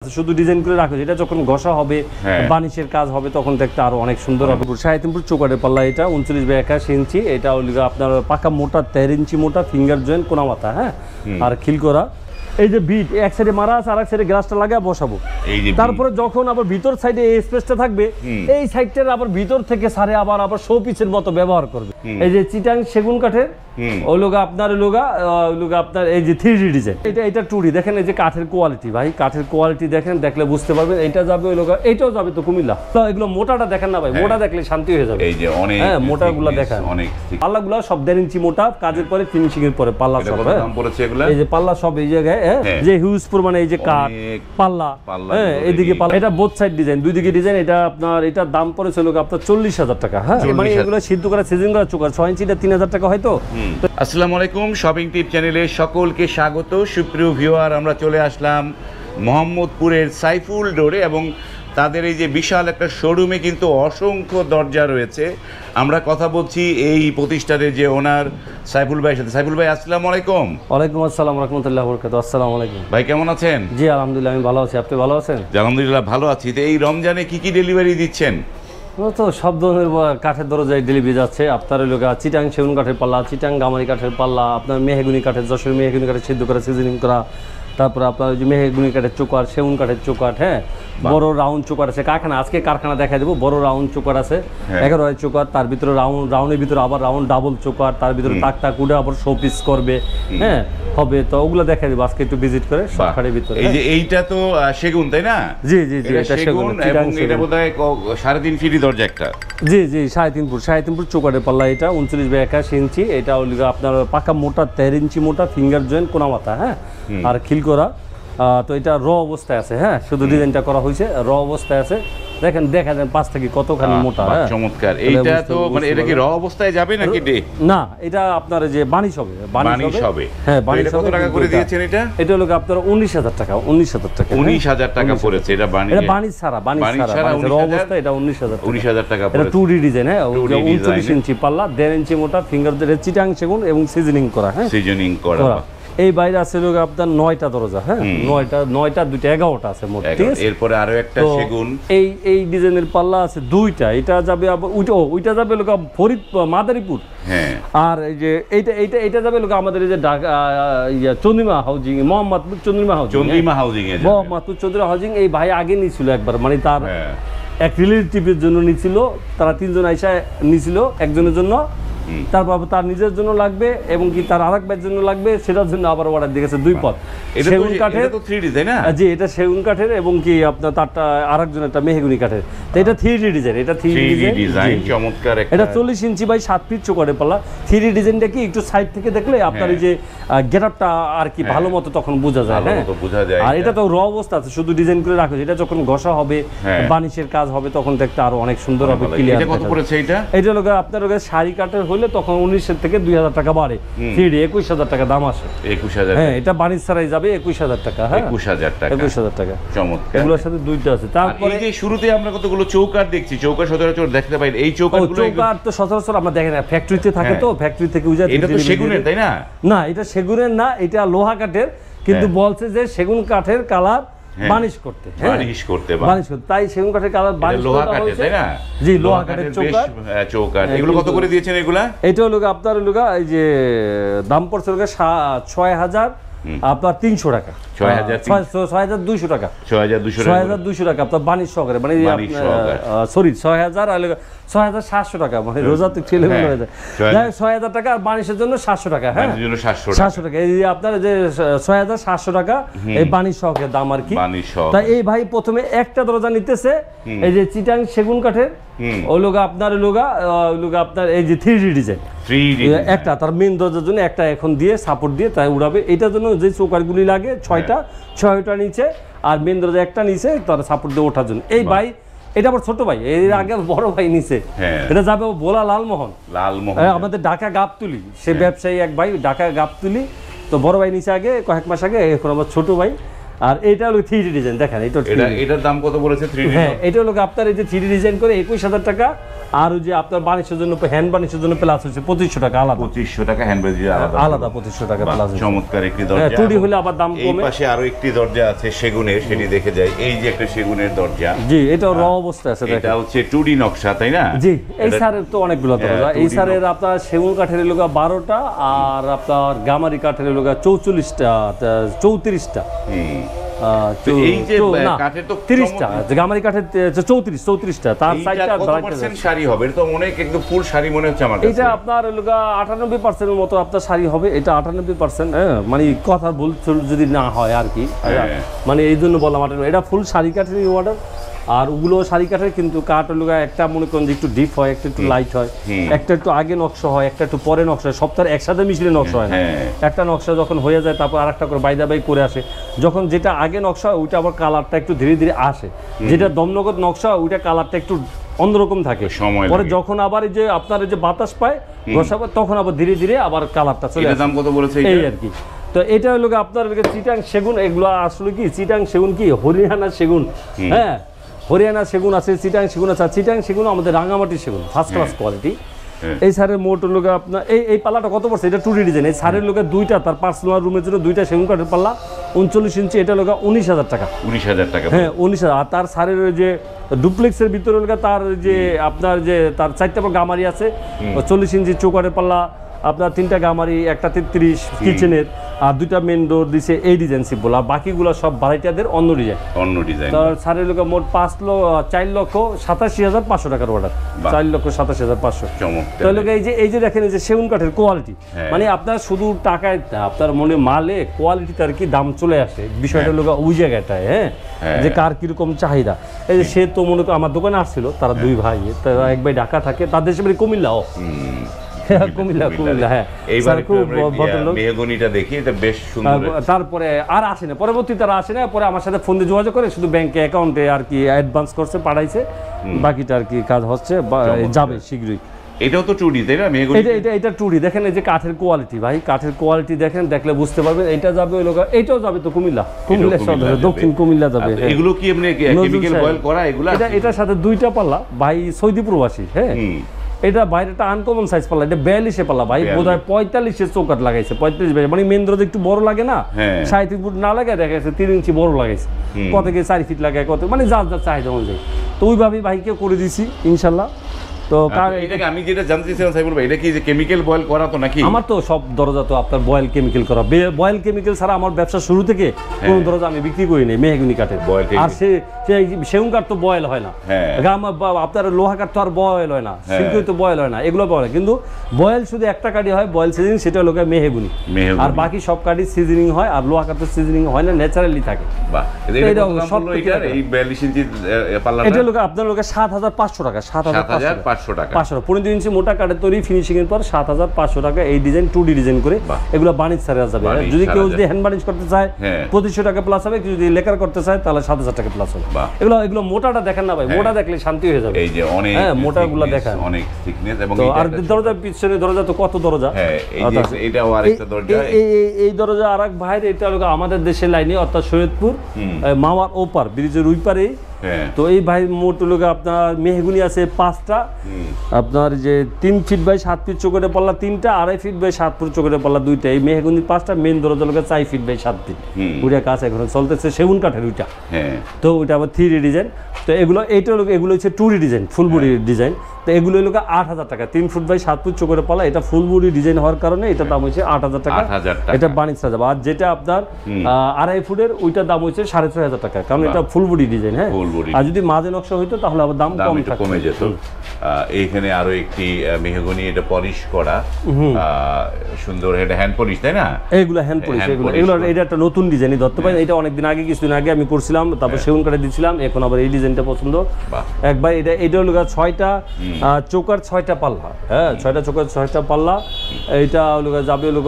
শুধু ডিজাইন করে রাখো, এটা যখন ঘষা হবে বানিশের কাজ হবে তখন দেখতে আরো অনেক সুন্দর হবে। 3.5 চৌকাটের পাল্লা, এটা 39/81 ইঞ্চি, এটা হলো আপনার পাকা মোটা 13 ইঞ্চি মোটা ফিঙ্গার জয়েন্ট কোনা মাথা, হ্যাঁ, আর খিল করা। এই যে বিট এক সাইডে মারা আছে, আর এক সাইডে গ্লাসটা লাগায় বসাবো। তারপরে যখন আবার ভিতর সাইডে এই স্পেসটা থাকবে, এই সাইডটার আবার ভিতর থেকে সারে আবার শো পিসের মতো ব্যবহার করবে। এই যে চিটাং সেগুন কাঠের ওই লোগা আপনার আপনার এই যে 3D ডিজাইন, এটা 2D দেখেন। এই যে কাঠের কোয়ালিটি, ভাই কাঠের কোয়ালিটি দেখেন, দেখলে বুঝতে পারবেন। এটা যাবে ওই লোগা, এটাও যাবে তো কুমিল্লা। তো এগুলো মোটাটা দেখেন না ভাই, মোটা দেখলে শান্তি হয়ে যাবে। এই যে অনেক মোটাগুলো দেখেন, পাল্লাগুলো সব 1.5 ইঞ্চি মোটা, কাজের পরে ফিনিশিং এর পরে পাল্লা সব। দাম পড়েছে এগুলা, এই যে পাল্লা সব এই জায়গায় যে হিউজ পরিমাণে এই যে কাঠ পাল্লা, হ্যাঁ, এইদিকে পাল্লা, এটা বোথ সাইড ডিজাইন, দুই দিকে ডিজাইন। এটা আপনার এটার দাম পড়েছিল আপনার 40,000 টাকা। হ্যাঁ, মানে এগুলো সিদ্ধ করা সিজন করা চোকার 6 ইঞ্চিটা 3,000 টাকা হয়তো। আসসালামু আলাইকুম, শপিং টিপ চ্যানেলে সকলকে স্বাগত। সুপ্রিয় ভিউয়ার, আমরা চলে আসলাম মোহাম্মদপুরের সাইফুল ডোরে এবং তাদের এই যে বিশাল একটা শোরুমে কিন্তু অসংখ্য দরজা রয়েছে। আমরা কথা বলছি এই প্রতিষ্ঠানের যে ওনার সাইফুল ভাইয়ের সাথে। সাইফুল ভাই, আসসালামু আলাইকুম। ওয়ালাইকুম আসসালাম রাহমাতুল্লাহি ওয়া বারাকাতুহু। আসসালামু আলাইকুম ভাই, কেমন আছেন? জি আলহামদুলিল্লাহ, আমি ভালো আছি। আপনি ভালো আছেন? আলহামদুলিল্লাহ ভালো আছি। তো এই রমজানে কি কি ডেলিভারি দিচ্ছেন? তো সব ধরনের কাঠের দরজায় ডেলিভারি যাচ্ছে। আপনার ওই লোকা চিটাং সেগুন কাঠের পাল্লা, চিটাং গামারি কাঠের পাল্লা, আপনার মেহগুনি কাঠের, যশোর মেহগুনি কাঠের সিদ্ধ করা সিজনিং করা, তারপরে আপনার ওই যে মেহগুনি কাঠের চোকার, সেগুন কাঠের চোকার, হ্যাঁ, বড় রাউন্ড চোকার আছে। কারখানা আজকে কারখানা দেখা দেবো। বড় রাউন্ড চোকার আছে 11 চোকার, তার ভিতরে রাউন্ডের ভিতরে আবার রাউন্ড ডাবল চোকার, তার ভিতরে টাক উঠে আবার শো পিস করবে, হ্যাঁ, হবে। তো ওগুলো দেখা দেবো আজকে একটু ভিজিট করে সবখানের ভিতরে। এই যে এইটা তো সেগুন, তাই না? জি জি জি, এটা সেগুন। এবং এটা বোধহয় 3.5 ফিট দরজা একটা। জি জি, 3.5 ফুট চৌকাটের পাল্লা, এটা 39/81 ইঞ্চি, এটা হলো আপনার পাকা মোটা 13 ইঞ্চি মোটা ফিঙ্গার জয়েন্ট কোনা মাথা, হ্যাঁ, আর খিল করা। তো এটা র অবস্থায় আছে, হ্যাঁ, শুধু ডিজাইনটা করা হয়েছে, র অবস্থায় আছে। দেখেন দেখা দেন পাঁচ থেকে কতখানি মোটা, হ্যাঁ, চমৎকার। এইটা তো মানে এটা কি র অবস্থায় যাবে নাকি ডে? না, এটা আপনার যে বানিশ হবে, বানিশ হবে, হ্যাঁ, বানিশ হবে। কত টাকা করে দিয়েছেন এটা? এটা হলো আপনার 19,000 টাকা। 19,000 টাকা 19,000 টাকা পড়েছে এটা বানিশ। এটা বানিশ ছাড়া, বানিশ ছাড়া র অবস্থা এটা 19,000 টাকা পড়েছে। এটা 2D ডিজাইন, হ্যাঁ, 39 ইঞ্চি পাল্লা, 1.5 ইঞ্চি মোটা ফিঙ্গার চিটাং সেগুন এবং সিজনিং করা, হ্যাঁ, সিজনিং করা। এই বাইরে আছে লোক আপনার 9টা দরজা, হ্যাঁ, 9টা 2টা 11টা আছে মোট, ঠিক আছে। এরপরে আরো একটা সেগুন, এই ডিজাইনের পাল্লা আছে 2টা। এটা যাবে আবার ওইটা যাবে লোক মাদারীপুর, হ্যাঁ, আর এই যে এইটা যাবে লোক আমাদের এই যে Chandrima housing, Mohammadpur Chandrima housing, Mohammadpur Chandrima housing. এই ভাই আগে নিছিল একবার, মানে তার এক রিলেটিভের জন্য নিছিল, তারা 3 জন আইসা নিছিল একজনের জন্য, তারপর তার নিজের জন্য লাগবে এবং কি তার আরেক ভাইয়ের জন্য লাগবে, সেটার জন্য আবার অর্ডার দিয়েছে 2 পদ। সেগুন কাঠের, জি, এটা সেগুন কাঠের এবং কি আপনার তারটা আরেকজন একটা মেহগুনি কাঠের। তো এটা 3D ডিজাইন, এটা 3D ডিজাইন, চমৎকার। এটা 40 ইঞ্চি বাই 7 ফিট চৌকাঠের পাল্লা। 3D ডিজাইনটা কি একটু সাইড থেকে দেখলে আপনার এই যে গেটআপটা আর কি ভালো মতো তখন বোঝা যায়, হ্যাঁ, আর এটা তো র অবস্থা আছে, শুধু ডিজাইন করে রাখো। এটা যখন ঘষা হবে বানিশের কাজ হবে তখন দেখতে আরো অনেক সুন্দর হবে, ক্লিয়ার। এটা কত পড়েছে এটা? এটা লোক আপনার শাড়ি কাঠের হলে তখন 19 থেকে 2,000 টাকা বাড়ে। 3D 21,000 টাকা দাম আসে। 21,000, হ্যাঁ, এটা বানিশ ছাড়াই যাবে 21,000 টাকা, হ্যাঁ, 21,000 টাকা। চমৎকার। এগুলোর সাথে 2টা আছে। তারপরে এই যে শুরুতে আমরা কতগুলো চৌকাঠ দেখছি, চৌকাঠ সচরাচর দেখতে পাই। এই চৌকাঠগুলো তো সচরাচর আমরা দেখি না, ফ্যাক্টরিতে থাকে, তো ফ্যাক্টরি থেকে উজা। এটা তো সেগুনের, তাই না? না, এটা সেগুনের না, এটা লোহা কাঠের, কিন্তু বলছে যে সেগুন কাঠের কালার বানিশ করতে, তাই সেগুন কাঠের কালার বানিশ লোহা কাঠের, তাই না? জি, লোহা কাঠের চৌকাঠ। এগুলো কত করে দিয়েছেন এগুলা? এটা হলো আপনার এই যে দাম পড়ছে 6,000 আপনার 300 টাকা, 6,200 টাকা, 6,200 টাকা আপনার বানিশ সহকারে, মানে সরি 6,700 টাকা, মানে রোজা তো ছেলে মনে হয়ে যায়। 6,000 টাকা আর বানিশের জন্য 700 টাকা, হ্যাঁ, 700 টাকা। এই যে আপনার যে 6,700 টাকা এই বানিশ সহকারে দাম আর কি। তাই এই ভাই প্রথমে একটা দরজা নিতেছে এই যে চিটাং সেগুন কাঠের, ওই লোক আপনার আপনার এই যে 3D ডিজাইন, একটা তার মেন দরজার জন্য একটা এখন দিয়ে সাপোর্ট দিয়ে তাই উড়াবে। এটার জন্য যে চৌকাঠগুলি লাগে 6টা নিচে, আর মেন দরজা একটা নিচে তার সাপোর্ট দিয়ে ওঠার জন্য। এই ভাই এটা আমার ছোট ভাই, এর আগে বড় ভাই নিচে। এটা যাবে বলা লালমোহন, আমাদের ঢাকা গাবতুলি, সে ব্যবসায়ী এক ভাই, ঢাকা গাবতুলি। তো বড় ভাই নিচে আগে কয়েক মাস আগে, এখন আমার ছোট ভাই। আর এটা হলো 3D ডিজাইন, দেখেন এটার দাম কত বলেছে? 3D, হ্যাঁ, এটা হলো আপনার এই যে 3D ডিজাইন করে 21,000 টাকা। আর ওই যে আপনার বানিশের জন্য হ্যান্ড বানিশের জন্য প্লাস হচ্ছে 2500 টাকা আলাদা। 2500 টাকা হ্যান্ড বানিশ আলাদা 2500 টাকা প্লাস। চমৎকার একটি দরজা। টুডি হলে আবার দাম কমে। এই পাশে আরো একটি দরজা আছে সেগুনের, সেটি দেখে যাই। এই যে একটা সেগুনের দরজা, জি এটা র অবস্থায় আছে দেখেন। এটা হচ্ছে টুডি নকশা, তাই না? জি এই সারের তো অনেকগুলো দরজা। এই সারের আপনার সেগুন কাঠের লগা 12টা আর আপনার গামারি কাঠের লগা 34টা 34টা। এই যে কাঠের তো 30টা, গামারি কাঠের 34টা। তার সাইডটা কত পার্সেন্ট শাড়ি হবে? এটা তো অনেক একদম ফুল শাড়ি মনে হচ্ছে আমার কাছে। এটা আপনার লগা 98% এর মতো আপনার শাড়ি হবে। এটা 98%, হ্যাঁ মানে কথা ভুল যদি না হয় আর কি, মানে এই জন্য বললাম এটা ফুল শাড়ি কাঠের অর্ডার। আর ওগুলো শাড়ি কাঠের, কিন্তু কাঠের লগা একটা মনে করেন যে একটু ডিপ হয়, একটা একটু লাইট হয়, একটা একটু আগে নকশা হয়, একটা একটু পরে নকশা হয়, সপ্তাহে একসাথে মিশলে নকশা হয় না। একটা নকশা যখন হয়ে যায় তারপর আরেকটা করে বাইদা বাই করে আসে। যখন যেটা আগে নকশা হয় ওইটা আবার কালারটা একটু ধীরে ধীরে আসে, যেটা দমনগত নকশা ওইটা কালারটা একটু অন্যরকম থাকে। পরে যখন আবার এই যে আপনার এই যে বাতাস পায় বসাবো তখন আবার ধীরে ধীরে আবার কালারটা চলে আসে। দাম কত বলেছে এই আর কি। তো এটা হলো আপনার চিটাং সেগুন। এগুলো আসলে কি চিটাং সেগুন কি হরিয়ানা সেগুন, হ্যাঁ হরিয়ানা সেগুন আছে, চিটাং সেগুন আছে। চিটাং সেগুন আমাদের রাঙামাটির সেগুন, ফার্স্ট ক্লাস কোয়ালিটি। এই সারের মোট লোকে আপনার এই পাল্লাটা কত পড়ছে? এটা 2D ডিজাইন। এই সারের লোকে দুইটা, তার পার্সোনাল রুমের জন্য দুইটা সেগুন কাঠের পাল্লা 39 ইঞ্চি, এটা লোকে 19,000 টাকা। 19,000 টাকা, হ্যাঁ 19,000। আর তার সারের যে ডুপ্লেক্সের ভিতরে লোকে তার যে আপনার যে তার 4টা গামারি আছে, 40 ইঞ্চি চৌকাঠের পাল্লা আপনার 3টা গামারি, একটা 33 কিচেনের, আর 2টা মেন ডোর দিছে এই ডিজাইন সিম্পল। আর বাকিগুলো সব ভাড়াটিয়াদের অন্য ডিজাইন। তার সারের লোক মোট 4,87,500 টাকার অর্ডার। 4,87,500। তাহলে এই যে দেখেন এই যে সেগুন কাঠের কোয়ালিটি, মানে আপনার শুধু টাকায় আপনার মনে মালে কোয়ালিটি তার কি দাম চলে আসে। বিষয়টা লোক ওই জায়গাটায়, হ্যাঁ যে কার কিরকম চাহিদা। এই যে সে তো মনে করেন আমার দোকানে আসছিল, তারা দুই ভাই, তারা এক ভাই ঢাকা থাকে, তার দেশে বাড়ি কুমিল্লাও। তারপরে আর আসে না, পরবর্তীতে তারা আসে না। পরে আমার সাথে ফোন দিয়ে যোগাযোগ করে, শুধু ব্যাংকে অ্যাকাউন্টে আর কি অ্যাডভান্স করছে, পাঠাইছে, বাকিটা আর কি কাজ হচ্ছে, যাবে শীঘ্রই। এটাও তো 2D, তাই না? এটা 2D। দেখেন এই যে কাঠের কোয়ালিটি, ভাই কাঠের কোয়ালিটি দেখেন, দেখলে বুঝতে পারবেন। এটা যাবে ওই লোক, এটাও যাবে তো কুমিল্লা দক্ষিণ কুমিল্লা যাবে। এগুলো কি এমনি কেমিক্যাল বয়েল করা? এগুলো এটার সাথে 2টা পাল্লা, ভাই সৌদি প্রবাসী, হ্যাঁ এটা বাইরেটা আনকমন সাইজ পাল্লা, এটা 42 পাল্লা ভাই, বোধহয় 45 চৌকাঠ লাগাইছে, 45 মানে মেন দরজা একটু বড় লাগে না, 37 ফুট না লাগায় দেখা গেছে 3 ইঞ্চি বড় লাগাইছে, কত থেকে 4 ফিট লাগায়, কত মানে যার যার চাহিদা অনুযায়ী। তো ওইভাবেই ভাইকে করে দিছি ইনশাল্লাহ। তো আমি যেটা জানতে চাইছিলাম সাইফুল ভাই, এটা কি যে কেমিক্যাল বয়েল করা তো নাকি? আমার তো সব দরজা তো আপনার বয়েল কেমিক্যাল করা। বয়েল কেমিক্যাল ছাড়া আমার ব্যবসা শুরু থেকে কোন দরজা আমি বিক্রি করি নাই মেহগনি কাঠের। আর সেগুন কাঠ তো বয়েল হয় না, আপনার লোহা কাঠ তো আর বয়েল হয় না, সিল্কই তো বয়েল হয় না, এগুলো বয়েল হয়। কিন্তু বয়েল শুধু একটা কাঠই হয় বয়েল সিজনিং, সেটা লোকে মেহগনি। আর বাকি সব কাঠই সিজনিং হয়, আর লোহা কাঠ তো সিজনিং হয় না, ন্যাচারালি থাকে। এটা লোকে আপনার লোকে 7,500 টাকা। 7,500 টাকা। 15 ইঞ্চি মোটা কাঠের তৈরি, ফিনিশিং এর পর 7,500 টাকা। এই ডিজাইন 2D ডিজাইন করে এগুলো বানিশ ছাড়া যাবে। যদি কেউ যদি হ্যান্ড বানিশ করতে চায় 2500 টাকা প্লাস হবে, যদি লেকার করতে চায় তাহলে 7,000 টাকা প্লাস হবে। এগুলো মোটাটা দেখেন না ভাই, মোটা দেখলে শান্তি হয়ে যাবে। এই যে অনেক মোটাগুলো দেখেন, অনেক থিকনেস। এবং আর দরজা পিছনে দরজা তো কত দরজা, এই যে এটাও আরেকটা দরজা। এই দরজা আরেক ভাইয়ের, এটা হলো আমাদের দেশের লাইনে, অর্থাৎ সৈয়দপুর মাওয়ার ওপার ব্রিজের ওই পারে। তো এই ভাই মোট লোক আপনার মেহগুনি আছে 5টা, আপনার যে 3 ফিট বাই 7 ফিট চৌকাঠের পাল্লা 3টা, 2.5 ফিট বাই 7 ফুট চৌকাঠের পাল্লা 2টা। এই মেহগুনি 5টা, মেন দরজা লোক 4 ফিট বাই 7 ফিট। ওইটা কাজ এখন চলতেছে সেগুন কাঠের ওইটা। তো ওইটা আবার 3D ডিজাইন। তো এগুলো এগুলো হচ্ছে 2D design, full body design. তো এগুলো লোক 8,000 টাকা। 3 ফুট বাই 7 ফুট চৌকাঠের পাল্লা, এটা ফুল বডি ডিজাইন হওয়ার কারণে এটা দাম হচ্ছে 8,000 টাকা। এটা বানিশ ছাড়া যাবে। আর যেটা আপনার 2.5 ফুটের ওইটার দাম হচ্ছে 6,500 টাকা, কারণ এটা ফুল বডি ডিজাইন। হ্যাঁ, আর যদি মাঝে নকশা হইতো তাহলে আবার দাম কমে যেত। এইখানে আরো একটি মেহগনি, এটা পলিশ করা, সুন্দর, এটা হ্যান্ড পলিশ, তাই না? এইগুলো হ্যান্ড পলিশ। এগুলো এটা একটা নতুন ডিজাইন ধরতে পারেন। এটা অনেকদিন আগে, কিছুদিন আগে আমি করছিলাম, তারপর সেগুন কাঠে দিয়েছিলাম, এখন আবার এই ডিজাইনটা পছন্দ একবার। এটা হলো 6টা চৌকার 6টা পাল্লা। হ্যাঁ, 6টা চৌকার 6টা পাল্লা। এইটা হলো যাবে হলো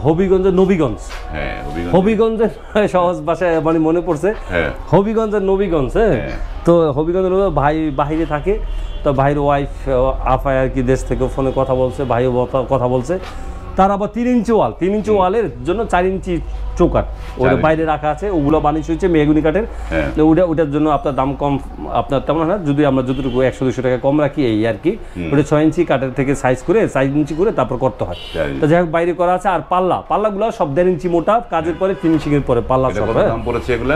হবিগঞ্জের নবীগঞ্জ। হবিগঞ্জের সহজ ভাষায় মানে মনে পড়ছে, হবিগঞ্জের নবীগঞ্জ। তো হবিগঞ্জের ভাই বাহিরে থাকে, তো ভাইয়ের ওয়াইফ আফায় আর কি দেশ থেকে ফোনে কথা বলছে, ভাইও কথা বলছে। তার আবার 3 ইঞ্চি ওয়াল, 3 ইঞ্চি ওয়ালের জন্য 4 ইঞ্চি চৌকাঠ ওটা বাইরে রাখা আছে, ওগুলো বানিশ হচ্ছে মেহগুনি কাঠের। ওটার জন্য আপনার দাম কম, আপনার তেমন হয় না, যদি আমরা যতটুকু 100-200 টাকা কম রাখি এই আর কি। ওটা 6 ইঞ্চি কাঠের থেকে সাইজ করে 4 ইঞ্চি করে তারপর করতে হয়। তো যাই হোক বাইরে করা আছে। আর পাল্লাগুলো সব 1.5 ইঞ্চি মোটা, কাজের পরে ফিনিশিং এর পরে পাল্লা সব,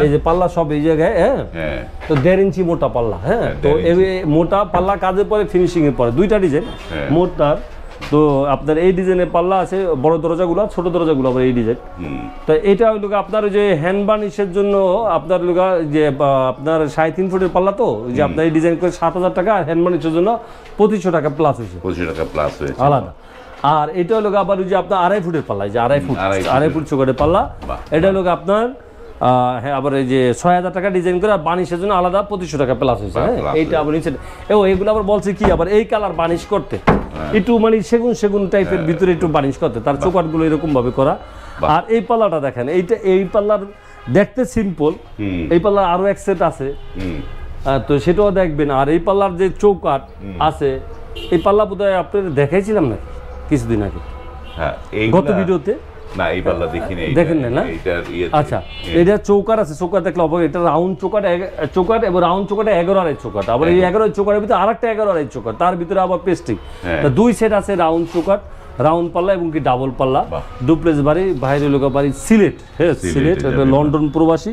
এই যে পাল্লা সব এই জায়গায়, হ্যাঁ তো 1.5 ইঞ্চি মোটা পাল্লা, হ্যাঁ তো এই মোটা পাল্লা কাজের পরে ফিনিশিং এর পরে 2টা ডিজাইন মোটার। তো আপনার এই ডিজাইনের পাল্লা আছে, বড় দরজাগুলো, ছোট দরজাগুলো আবার এই ডিজাইন। তো এটা হলো আপনার ওই যে হ্যান্ড বার্নিশের জন্য আপনার লোকা যে আপনার 3.5 ফুটের পাল্লা, তো যে আপনার এই ডিজাইন করে 7,000 টাকা, আর হ্যান্ড বার্নিশের জন্য 2500 টাকা প্লাস হয়েছে, 2500 টাকা প্লাস হয়েছে আলাদা। আর এটা হলো আবার ওই যে আপনার 2.5 ফুটের পাল্লা, এই যে 2.5 ফুট চৌকাঠের পাল্লা, এটা হলো আপনার হ্যাঁ আবার এই যে 6,000 টাকা ডিজাইন করে, আর বানিশের জন্য আলাদা 2500 টাকা প্লাস হয়েছে। হ্যাঁ এইটা আবার নিচে এগুলো আবার বলছে কি আবার এই কালার বানিশ করতে একটু মানে সেগুন টাইপের ভিতরে একটু বানিশ করতে, তার চৌকাঠগুলো এরকম ভাবে করা। আর এই পাল্লাটা দেখেন, এই পাল্লার দেখতে সিম্পল, এই পাল্লার আরো এক সেট আছে, তো সেটাও দেখবেন। আর এই পাল্লার যে চৌকাঠ আছে, এই পাল্লা বোধহয় আপনাদের দেখাইছিলাম না কিছুদিন আগে গত ভিডিওতে। না এই পাল্লা দেখিনি, দেখেন না? আচ্ছা, এটা চৌকাঠ আছে, চৌকাঠ দেখলে হবে, এটা রাউন্ড চৌকাঠ এবং রাউন্ড চৌকাঠে 11 আড়াই চৌকাঠ, আবার এই 11 চৌকাঠের ভিতরে আরেকটা 11 আড়াই চৌকাঠ, তার ভিতরে আবার পেস্টিং। তা 2 সেট আছে রাউন্ড চৌকাঠ, রাউন্ড পাল্লা এবং কি ডাবল পাল্লা। ডুপ্লেক্স বাড়ি, বাইরের লোক বাড়ি সিলেট, হ্যাঁ সিলেট, লন্ডন প্রবাসী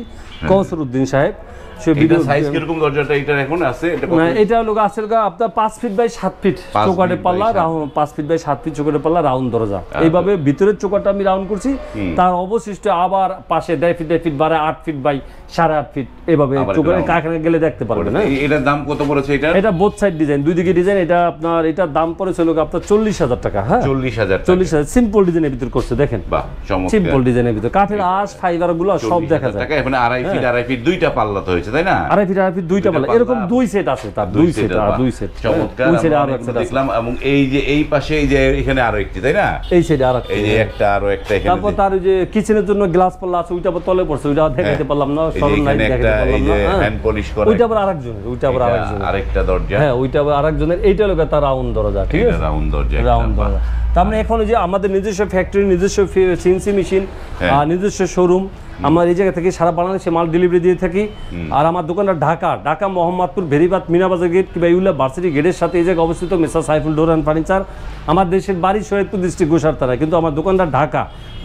কৌসর উদ্দিন সাহেব। এটা সাইজ কিরকম দরজাটা এটা এখন আছে? এটা লোক আছে আপনার 5 ফিট বাই 7 ফিট চৌকাঠের পাল্লা, 5 ফিট বাই 7 ফিট চৌকাঠের পাল্লা, রাউন্ড দরজা। এইভাবে ভিতরের চৌকাঠটা আমি রাউন্ড করছি, তার অবশিষ্ট আবার পাশে 1.5 ফিট বাড়ায় 8 ফিট বাই 8.5 ফিট, এভাবে চৌকাঠের কারখানা গেলে দেখতে পারবেন। এটার দাম কত পড়েছে? এটা বোথ সাইড ডিজাইন, দুই দিকে ডিজাইন। এটা আপনার এটার দাম পড়েছে লোক আপনার 40,000 টাকা। হ্যাঁ 40,000 সিম্পল ডিজাইনের ভিতর করছে, দেখেন সিম্পল ডিজাইনের ভিতর কাঠের আঁশ ফাইবার গুলো সব দেখা যায়। এখানে 2.5 ফিট দুইটা পাল্লা তো হয়েছে, তাই না? 2.5 ফিট দুইটা পাল্লা, এরকম 2 সেট আছে, তার 2 সেট চমৎকার। দুই সেট আরো একটা দেখলাম, এবং এই যে এই পাশে এই যে এখানে আরো একটি, তাই না? এই সাইডে আরো এই যে একটা আরো একটা এখানে। তারপর তার ওই যে কিচেনের জন্য গ্লাস পাল্লা আছে, ওইটা আবার তলে পড়ছে, ওইটা দেখাইতে পারলাম না, সরল নাই দেখাইতে পারলাম না। হ্যান্ড পলিশ করা, ওইটা আবার আরেকজনের, ওইটা আবার আরেকজনের, আরেকটা দরজা, হ্যাঁ ওইটা আবার আরেকজনের। এইটা লোক তার রাউন্ড দরজা, ঠিক আছে, রাউন্ড দরজা। তার মানে এখন যে আমাদের নিজস্ব ফ্যাক্টরি, নিজস্ব সিএনসি মেশিন, নিজস্ব শোরুম, আমরা এই জায়গা থেকে সারা বাংলাদেশে মাল ডেলিভারি দিয়ে থাকি। আর আমার দোকানটা ঢাকা মোহাম্মদপুর ভেরিবাদ মিনাবাজার গেট কিংবা ইউলা ভার্সিটি গেটের সাথে এই জায়গায় অবস্থিত মেসার সাইফুল ডোর অ্যান্ড ফার্নিচার। আমার দেশের বাড়ি শহীদপুর ডিস্ট্রিক্ট গোসারতারা, কিন্তু আমার দোকানটা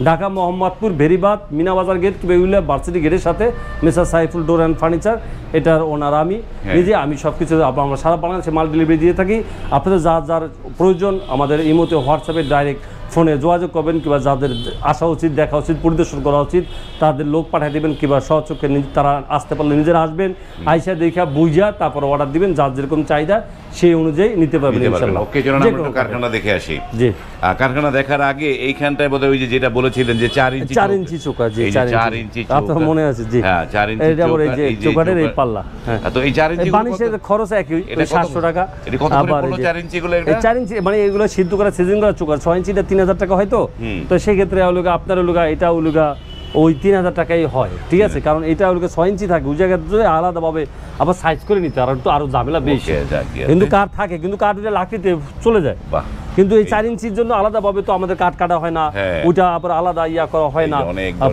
ঢাকা মোহাম্মদপুর ভেরিবাদ মিনাবাজার গেট কিংবা ইউলা ভার্সিটি গেটের সাথে মেসার সাইফুল ডোর অ্যান্ড ফার্নিচার। এটার ওনার আমি নিজে, আমি সব কিছু আমরা সারা বাংলাদেশে মাল ডেলিভারি দিয়ে থাকি। আপনাদের যার প্রয়োজন আমাদের ইমোতে হোয়াটসঅ্যাপে ডাইরেক্ট ফোনে যোগাযোগ করবেন, কিংবা যাদের আসা উচিত, দেখা উচিত, পরিদর্শন করা উচিত, তাদের লোক পাঠিয়ে দেবেন, কিংবা সচক্ষে তারা আসতে পারলে নিজেরা আসবেন, আইসা দেখা বুঝা তারপর অর্ডার দিবেন, যার যেরকম চাহিদা সেই অনুযায়ী নিতে পারবেন ইনশাআল্লাহ। ওকে, চলুন আমরা একটু কারখানা দেখে আসি। জি, কারখানা দেখার আগে এইখানটায় বোধহয় ওই যে যেটা বলেছিলেন যে 4 ইঞ্চি চৌকাঠ, জি 4 ইঞ্চি আপনার মনে আছে? জি হ্যাঁ 4 ইঞ্চি এটা বলে এই যে চৌকাঠের এই পাল্লা। হ্যাঁ তো এই 4 ইঞ্চি বানিশের খরচ একই, 700 টাকা। এটা কত করে পড়লো 4 ইঞ্চি গুলো? এটা 4 ইঞ্চি মানে এগুলো সিদ্ধ করা সিজন করা চৌকাঠ, 6 ইঞ্চিটা 3000 টাকা হয়। তো সেই ক্ষেত্রে আপনার এটা ওই 3000 টাকাই হয়, ঠিক আছে। কারণ এটা 6 ইঞ্চি থাকে, ওই জায়গায় আলাদাভাবে আবার সাইজ করে নিতে আরো ঝামেলা বেশি, কিন্তু কাঠ থাকে, কিন্তু কাঠ ওইটা লাকড়িতে চলে যায়। কিন্তু এই 4 ইঞ্চির জন্য আলাদাভাবে তো আমাদের কাঠ কাটা হয় না, ওইটা আবার আলাদা করা হয় না,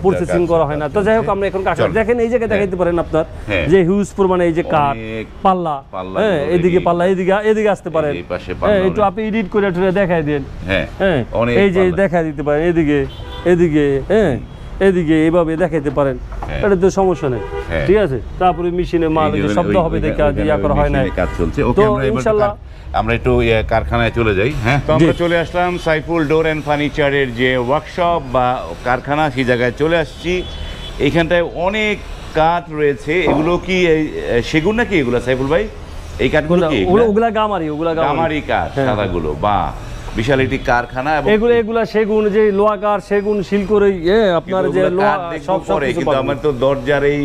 প্রসেসিং করা হয় না। তো যাই হোক আমরা এখন কাঠ দেখেন, এই জায়গায় দেখাইতে পারেন আপনার যে হিউজ পরিমাণে এই যে কাঠ পাল্লা, হ্যাঁ এদিকে পাল্লা, এদিকে আসতে পারেন, হ্যাঁ একটু আপনি এডিট করে দেখাই দেন, হ্যাঁ এই যে দেখাই দিতে পারেন, এদিকে হ্যাঁ এদিকে এইভাবে দেখাইতে পারেন, এটা তো সমস্যা নেই, ঠিক আছে। তারপরে মেশিনে মাল শব্দ হবে দেখে করা হয় না, কাজ চলছে। ওকে, ইনশাআল্লাহ আমরা একটু কারখানায় চলে যাই। হ্যাঁ তো আমরা চলে আসলাম সাইফুল ডোর অ্যান্ড ফার্নিচারের যে ওয়ার্কশপ বা কারখানা, সেই জায়গায় চলে আসছি। এইখানটায় অনেক কাঠ রয়েছে। এগুলো কি সেগুন নাকি এগুলো সাইফুল ভাই? এই কাঠগুলো কি? ওগুলা গামারি কাঠ, সাদাগুলো। বাহ, বিশাল একটি কারখানা। এগুলা সেগুন, যে লোহাকার সেগুন শিল্পর আপনার যে লোহা সব কিছু। কিন্তু আমার তো দরজার এই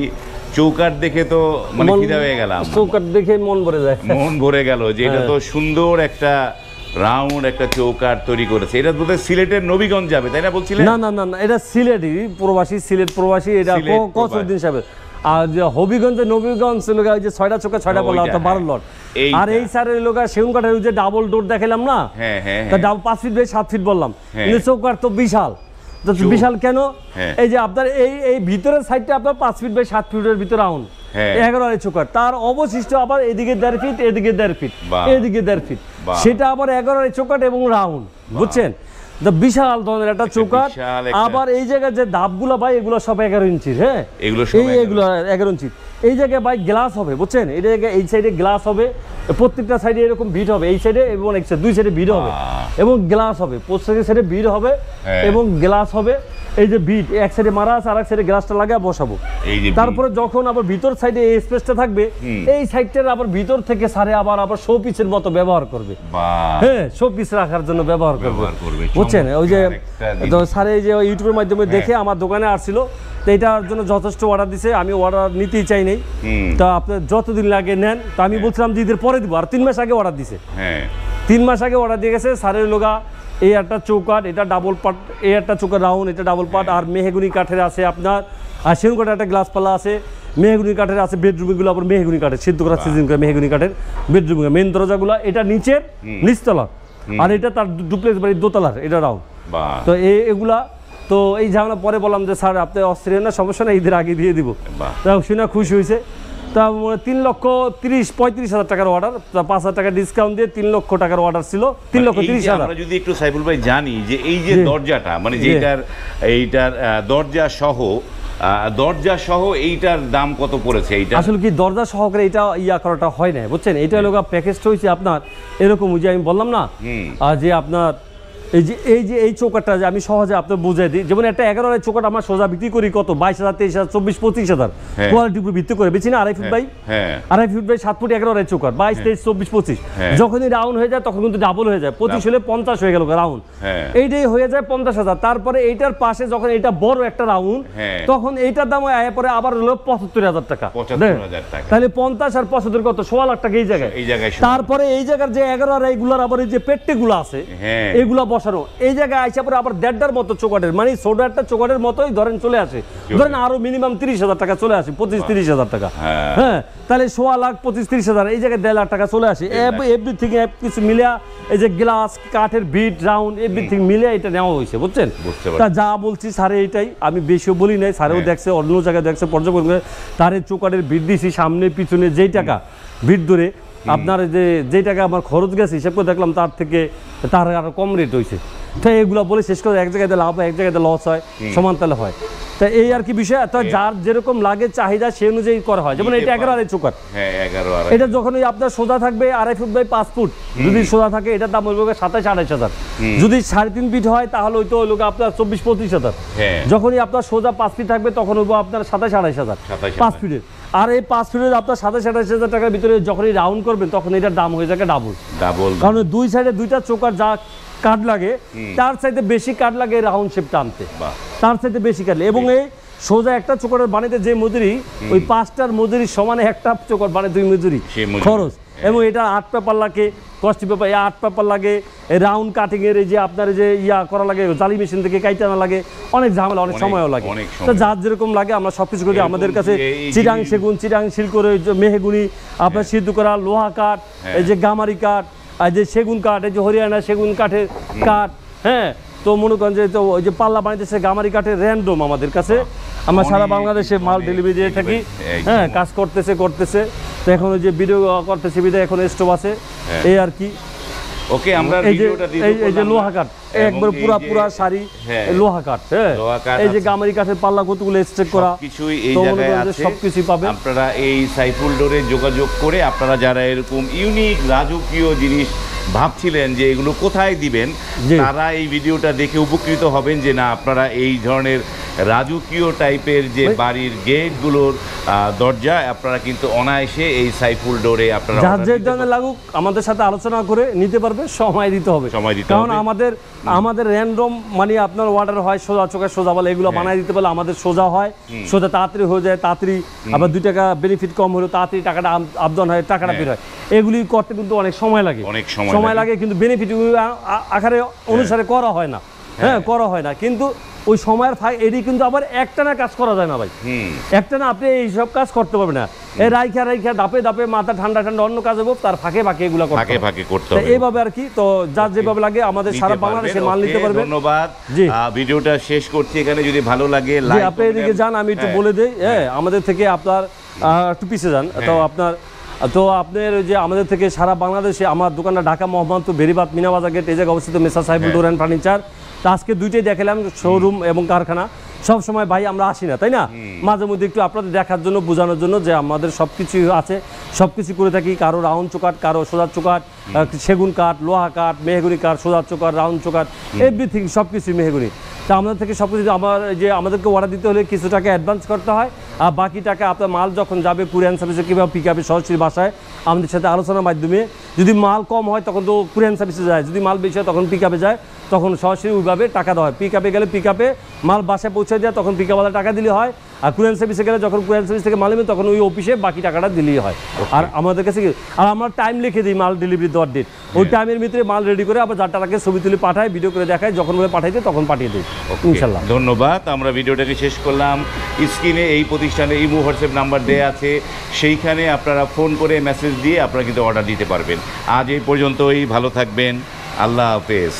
চৌকাঠ দেখে তো মানে ফিদা হয়ে গেলাম, চৌকাঠ দেখে মন ভরে গেল যে এটা তো সুন্দর একটা রাউন্ড একটা চৌকাঠ তৈরি করেছে। এটা বোধহয় সিলেটের নবীগঞ্জ যাবে, তাই না বলছিলেন? না, এটা সিলেট প্রবাসী, এটা কসরউদ্দিন সাহেব। আর যে হবিগঞ্জে নবীগঞ্জ লোক যে 6টা চোখা 6টা বলা তো 12 লট আর এই সারের লোক সেগুন কাঠের যে ডাবল ডোর দেখালাম না তা 5 ফিট বাই 7 ফিট বললাম কিন্তু চৌকাঠ তো বিশাল তো বিশাল কেন এই যে আপনার এই ভিতরের সাইডটা আপনার 5 ফিট বাই 7 ফিটের ভিতরে রাউন্ড 11 আড়াই চৌকাঠ তার অবশিষ্ট আবার এদিকে 1.5 ফিট এদিকে 1.5 ফিট এদিকে 1.5 ফিট সেটা আবার 11 আড়াই চৌকাঠ এবং রাউন্ড বুঝছেন বিশাল ধরনের একটা চৌকাঠ আবার এই জায়গায় যে ধাপগুলো ভাই এগুলো সব 11 ইঞ্চির হ্যাঁ এগুলো 11 ইঞ্চি এই জায়গায় ভাই গ্লাস হবে বুঝছেন এই জায়গায় এই সাইডে গ্লাস হবে প্রত্যেকটা সাইডে এরকম ভিট হবে এই সাইডে এবং এক সাইডে দুই সাইডে ভিট হবে এবং গ্লাস হবে প্রত্যেকটা সাইডে ভিট হবে এবং গ্লাস হবে এই যে বিট এক সাইডে মারা আছে আর এক সাইডে গ্লাসটা লাগিয়ে বসাবো তারপরে যখন আবার ভিতর সাইডে এই স্পেসটা থাকবে এই সাইডটার আবার ভিতর থেকে সারে আবার শো পিসের মতো ব্যবহার করবে হ্যাঁ শো পিস রাখার জন্য ব্যবহার করবে বুঝছেন ওই যে সারে এই যে ইউটিউবের মাধ্যমে দেখে আমার দোকানে আসছিল তো এটার জন্য যথেষ্ট অর্ডার দিছে আমি অর্ডার নিতেই চাই নাই তা আপনার যতদিন লাগে নেন তো আমি বলছিলাম যে ঈদের পরে দিব আর 3 মাস আগে অর্ডার দিছে 3 মাস আগে অর্ডার দিয়ে গেছে সারের লোগা এই একটা চৌকাঠ এটা ডাবল পার্ট এই একটা চৌকাঠ রাউন্ড এটা ডাবল পার্ট আর মেহগুনি কাঠের আছে আপনার আর সেগুন কাঠের একটা গ্লাস পাল্লা আছে মেহগুনি কাঠের আছে বেডরুমগুলো আবার মেহগুনি কাঠের সিদ্ধ করা সিজন করে মেহগুনি কাঠের বেডরুম মেন দরজাগুলো এটা নিচের নিচতলা আর এটা তার ডুপ্লেক্স বাড়ির দোতলার এটা রাউন্ড তো এগুলা তো এই ঝামেলা পরে বললাম যে স্যার আপনি অস্থির না সমস্যা না ঈদের আগে দিয়ে দিব শুনে খুশি হয়েছে তা 3,35,000 টাকার অর্ডার 5,000 টাকা ডিসকাউন্ট দিয়ে 3 লক্ষ টাকার অর্ডার ছিল 3,30,000 আমরা যদি একটু সাইফুল ভাই জানি যে এই যে দরজাটা মানে এইটার দরজা সহ এইটার দাম কত পড়েছে এইটা আসলে কি দরজা সহকারে এটা করাটা হয় না বুঝছেন এটা লোক প্যাকেজটা হয়েছে আপনার এরকম যে আমি বললাম না যে আপনার এই চৌকাঠটা যে আমি সহজে আপনার বুঝাই দিই যেমন একটা 11 আড়াই চৌকাঠ আমার সোজা বিক্রি করি কত 22,000 23,000 24,000 25,000 কোয়ালিটির উপর ভিত্তি করে বেশি না 2.5 ফিট বাই 7 ফুট 11 আড়াই চৌকাঠ 22 23 24 25 যখনই রাউন্ড হয়ে যায় তখন কিন্তু ডাবল হয়ে যায় 25 হলে 50 হয়ে গেল রাউন্ড এইটাই হয়ে যায় 50,000 তারপরে এইটার পাশে যখন এটা বড় একটা রাউন্ড তখন এইটার দাম আয় পরে আবার হলো 75,000 টাকা তাহলে 50 আর 75 কত 16 লাখ টাকা এই জায়গায় তারপরে এই জায়গার যে 11 আর এইগুলার আবার এই যে পেট্টেগুলো আছে এগুলা এই জায়গায় আইসা পরে আবার 1.5 মতো চৌকাঠের মানে ছোট একটা চৌকাঠের মতোই ধরেন চলে আসে ধরেন আরো মিনিমাম 30,000 টাকা চলে আসে 25-30,000 টাকা হ্যাঁ তাহলে 16 লাখ 25-30,000 এই জায়গায় 1.5 লাখ টাকা চলে আসে এভরিথিং কিছু মিলিয়া এই যে গ্লাস কাঠের বিট রাউন্ড এভরিথিং মিলিয়ে এটা নেওয়া হয়েছে বুঝছেন তা যা বলছি স্যারে এটাই আমি বেশিও বলি নাই স্যারেও দেখছে অন্য জায়গায় দেখছে পর্যবেক্ষণ করে তার চৌকাঠের বিট দিছি সামনে পিছনে যেই টাকা বিট ধরে আপনার যে টাকা আমার খরচ গেছে হিসাব করে দেখলাম তার আরো কম রেট হয়েছে তো এগুলো বলে শেষ করে এক জায়গাতে লাভ হয় এক জায়গাতে লস হয় সমান তালে হয় তা এই আর কি বিষয় তো যার যেরকম লাগে চাহিদা সেই অনুযায়ী করা হয় যেমন এটা 11 আড়াই চৌকাঠ এটা যখন আপনার সোজা থাকবে 2.5 ফুট বাই 5 ফুট যদি সোজা থাকে এটার দাম হইবে 27-28,000 যদি 3.5 ফিট হয় তাহলে ওই তো হইল আপনার 24-25,000 যখনই আপনার সোজা 5 ফিট থাকবে তখন হইব আপনার 27-28,000 5 ফিটের আর এই 5 ফিটের আপনার 27-28,000 টাকার ভিতরে যখনই রাউন্ড করবেন তখন এটার দাম হয়ে যাবে ডাবল কারণ দুই সাইডে দুইটা চৌকাঠ যা কাঠ লাগে তার চাইতে বেশি কাঠ লাগে রাউন্ড শেপটা আনতে তার চাইতে বেশি কাঠ এবং এই সোজা একটা চৌকাঠের বানাইতে যে মজুরি ওই 5টার মজুরি সমানে একটা চৌকাঠ বানায় 2 মজুরি খরচ এবং এটা 8 পেপার লাগে কস্টি পেপার 8 পেপার লাগে রাউন্ড কাটিং এর এই যে আপনার যে করা লাগে জালি মেশিন থেকে কাইটানা লাগে অনেক ঝামেলা অনেক সময়ও লাগে তো যার যেরকম লাগে আমরা সবকিছু করি আমাদের কাছে চিটাং সেগুন চিটাং শিল্কর মেহগুনি আপনার সিদ্ধ করা লোহা কাঠ এই যে গামারি কাঠ আর যে সেগুন কাঠ এই যে হরিয়ানা সেগুন কাঠের কাঠ হ্যাঁ তো মনে করেন যে ওই যে পাল্লা বানাইতেছে গামারি কাঠের র্যান্ডম আমাদের কাছে আমরা সারা বাংলাদেশে মাল ডেলিভারি দিয়ে থাকি হ্যাঁ কাজ করতেছে তো এখন ওই যে ভিডিও করতেছে বিদায় এখন স্টোভ আছে এই আর কি ওকে আমরা ভিডিওটা দিব এই যে লোহা কাঠ একবার পুরা শাড়ি লোহা কাঠ হ্যাঁ এই যে গামারি কাঠের পাল্লা কতগুলো স্ট্রেক করা কিছুই এই জায়গায় আছে সবকিছু পাবেন আপনারা এই সাইফুল ডোরে যোগাযোগ করে আপনারা যারা এরকম ইউনিক রাজকীয় জিনিস ভাবছিলেন যে এগুলো কোথায় দিবেন তারা এই ভিডিওটা দেখে উপকৃত হবেন যে না আপনারা এই ধরনের রাজকীয় টাইপের যে বাড়ির গেটগুলোর দরজা আপনারা কিন্তু অনায়াসে এই সাইফুল ডোরে আপনারা যার যে ধরনের লাগুক আমাদের সাথে আলোচনা করে নিতে পারবে সময় দিতে হবে কারণ আমাদের র্যান্ডম মানে আপনার অর্ডার হয় সোজা চোখে সোজা বলে এগুলো বানাই দিতে পারলে আমাদের সোজা হয় সোজা তাড়াতাড়ি হয়ে যায় তাড়াতাড়ি আবার 2 টাকা বেনিফিট কম হলো তাড়াতাড়ি টাকাটা আপডাউন হয় টাকাটা বের হয় এগুলি করতে কিন্তু অনেক সময় লাগে সময় লাগে কিন্তু বেনিফিট আকারে অনুসারে করা হয় না হ্যাঁ করা হয় না কিন্তু ওই সময়ের এটি কিন্তু আবার একটানা কাজ করা যায় না ভাই, একটানা আপনি এইসব কাজ করতে পারবেন না। এই রাইখা ধাপে ধাপে মাথা ঠান্ডা অন্য কাজ হবো, তার ফাঁকে এগুলো করতে হবে এইভাবে আর কি। তো যার যেভাবে লাগে আমাদের সারা বাংলাদেশে মাল নিতে পারবে। ধন্যবাদ, ভিডিওটা শেষ করছি এখানে। যদি ভালো লাগে আপনি এদিকে যান, আমি একটু বলে দিই, আমাদের থেকে আপনার একটু পিছিয়ে যান। তো আপনার যে আমাদের থেকে সারা বাংলাদেশে আমার দোকানটা ঢাকা মোহাম্মদপুর বেরিবাদ মিনাবাজার গেট এই জায়গায় অবস্থিত মেসার সাইফুল ডোর অ্যান্ড ফার্নিচার। তো আজকে দুইটাই দেখালাম, শোরুম এবং কারখানা। সব সময় ভাই আমরা আসি না, তাই না? মাঝে মধ্যে একটু আপনাদের দেখার জন্য, বোঝানোর জন্য যে আমাদের সব কিছু আছে, সব কিছু করে থাকি। কারো রাউন্ড চোকাট, কারো সোজা চোকাট, সেগুন কাঠ, লোহা কাঠ, মেহগুনি কাঠ, সোজা চোকাট, রাউন্ড চোকাট, এভরিথিং সব কিছুই মেহগুনি। তা আমাদের থেকে সব কিছু আমাদেরকে অর্ডার দিতে হলে কিছু টাকা অ্যাডভান্স করতে হয়, আর বাকি টাকা আপনার মাল যখন যাবে কুরিয়ার সার্ভিসে কিংবা পিক আপে সরাসরি বাসায় আমাদের সাথে আলোচনার মাধ্যমে, যদি মাল কম হয় তখন তো কুরিয়ার সার্ভিসে যায়, যদি মাল বেশি হয় তখন পিক আপে যায়, তখন সরাসরি ওইভাবে টাকা দেওয়া হয়। পিক আপে গেলে পিক আপে মাল বাসায় পৌঁছে দেয়, তখন পিক আপওয়ালা টাকা দিলে হয়। আর কুরিয়ার সার্ভিসে গেলে যখন কুরিয়ার সার্ভিস থেকে মাল নেবে তখন ওই অফিসে বাকি টাকাটা দিলেই হয়। আর আমাদের কাছে আর আমরা টাইম লিখে দিই মাল ডেলিভারি দেওয়ার ডেট, ওই টাইমের ভিতরে মাল রেডি করে আবার যার টাকাকে ছবি তুলে পাঠায়, ভিডিও করে দেখায়, যখন বলে পাঠাইতে তখন পাঠিয়ে দিই ইনশাল্লাহ। ধন্যবাদ। আমরা ভিডিওটাকে শেষ করলাম। স্ক্রিনে এই প্রতিষ্ঠানে ইমো হোয়াটসঅ্যাপ নাম্বার দেওয়া আছে, সেইখানে আপনারা ফোন করে মেসেজ দিয়ে আপনারা কিন্তু অর্ডার দিতে পারবেন। আজ এই পর্যন্তই, ভালো থাকবেন, আল্লাহ হাফেজ।